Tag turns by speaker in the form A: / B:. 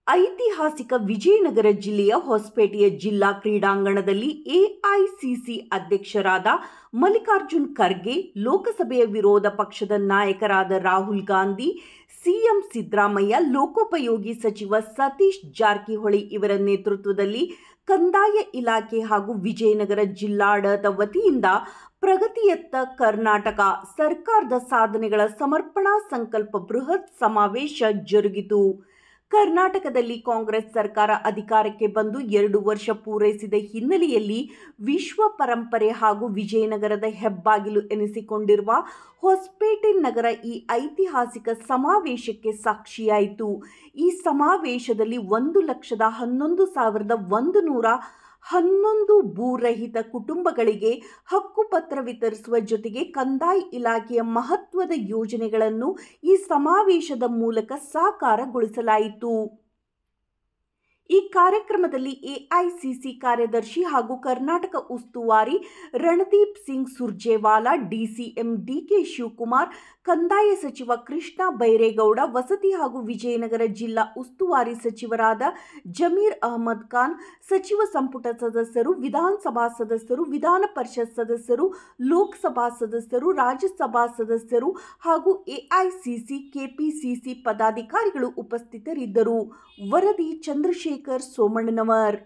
A: ಐತಿಹಾಸಿಕ ವಿಜಯನಗರ ಜಿಲ್ಲೆಯ ಹೊಸಪೇಟೆಯ ಜಿಲ್ಲಾ ಕ್ರೀಡಾಂಗಣದಲ್ಲಿ ಎಐಸಿಸಿ ಅಧ್ಯಕ್ಷರಾದ ಮಲ್ಲಿಕಾರ್ಜುನ್ ಖರ್ಗೆ, ಲೋಕಸಭೆಯ ವಿರೋಧ ಪಕ್ಷದ ನಾಯಕರಾದ ರಾಹುಲ್ ಗಾಂಧಿ, ಸಿಎಂ ಸಿದ್ದರಾಮಯ್ಯ, ಲೋಕೋಪಯೋಗಿ ಸಚಿವ ಸತೀಶ್ ಜಾರಕಿಹೊಳಿ ಇವರ ನೇತೃತ್ವದಲ್ಲಿ ಕಂದಾಯ ಇಲಾಖೆ ಹಾಗೂ ವಿಜಯನಗರ ಜಿಲ್ಲಾಡಳಿತ ವತಿಯಿಂದ ಪ್ರಗತಿಯತ್ತ ಕರ್ನಾಟಕ ಸರ್ಕಾರದ ಸಾಧನೆಗಳ ಸಮರ್ಪಣಾ ಸಂಕಲ್ಪ ಬೃಹತ್ ಸಮಾವೇಶ ಜರುಗಿತು. ಕರ್ನಾಟಕದಲ್ಲಿ ಕಾಂಗ್ರೆಸ್ ಸರ್ಕಾರ ಅಧಿಕಾರಕ್ಕೆ ಬಂದು 2 ವರ್ಷ ಪೂರೈಸಿದ ಹಿನ್ನೆಲೆಯಲ್ಲಿ ವಿಶ್ವ ಪರಂಪರೆ ಹಾಗೂ ವಿಜಯನಗರದ ಹೆಬ್ಬಾಗಿಲು ಎನಿಸಿಕೊಂಡಿರುವ ಹೊಸಪೇಟೆ ನಗರ ಈ ಐತಿಹಾಸಿಕ ಸಮಾವೇಶಕ್ಕೆ ಸಾಕ್ಷಿಯಾಯಿತು. ಈ ಸಮಾವೇಶದಲ್ಲಿ 1,11,111 ಭೂರಹಿತ ಕುಟುಂಬಗಳಿಗೆ ಹಕ್ಕುಪತ್ರ ವಿತರಿಸುವ ಜೊತೆಗೆ ಕಂದಾಯ ಇಲಾಖೆಯ ಮಹತ್ವದ ಯೋಜನೆಗಳನ್ನು ಈ ಸಮಾವೇಶದ ಮೂಲಕ ಸಾಕಾರಗೊಳಿಸಲಾಯಿತು. ಈ ಕಾರ್ಯಕ್ರಮದಲ್ಲಿ ಎಐಸಿಸಿ ಕಾರ್ಯದರ್ಶಿ ಹಾಗೂ ಕರ್ನಾಟಕ ಉಸ್ತುವಾರಿ ರಣದೀಪ್ ಸಿಂಗ್ ಸುರ್ಜೇವಾಲಾ, ಡಿಸಿಎಂ ಡಿಕೆ ಶಿವಕುಮಾರ್, ಕಂದಾಯ ಸಚಿವ ಕೃಷ್ಣ ಬೈರೇಗೌಡ, ವಸತಿ ಹಾಗೂ ವಿಜಯನಗರ ಜಿಲ್ಲಾ ಉಸ್ತುವಾರಿ ಸಚಿವರಾದ ಜಮೀರ್ ಅಹಮದ್ ಖಾನ್, ಸಚಿವ ಸಂಪುಟ ಸದಸ್ಯರು, ವಿಧಾನಸಭಾ ಸದಸ್ಯರು, ವಿಧಾನ ಪರಿಷತ್ ಸದಸ್ಯರು, ಲೋಕಸಭಾ ಸದಸ್ಯರು, ರಾಜ್ಯಸಭಾ ಸದಸ್ಯರು ಹಾಗೂ ಎಐಸಿಸಿ ಕೆಪಿಸಿಸಿ ಪದಾಧಿಕಾರಿಗಳು ಉಪಸ್ಥಿತರಿದ್ದರು. ವರದಿ ಚಂದ್ರಶೇಖರ್ ಸೋಮಣ್ಣನವರ್.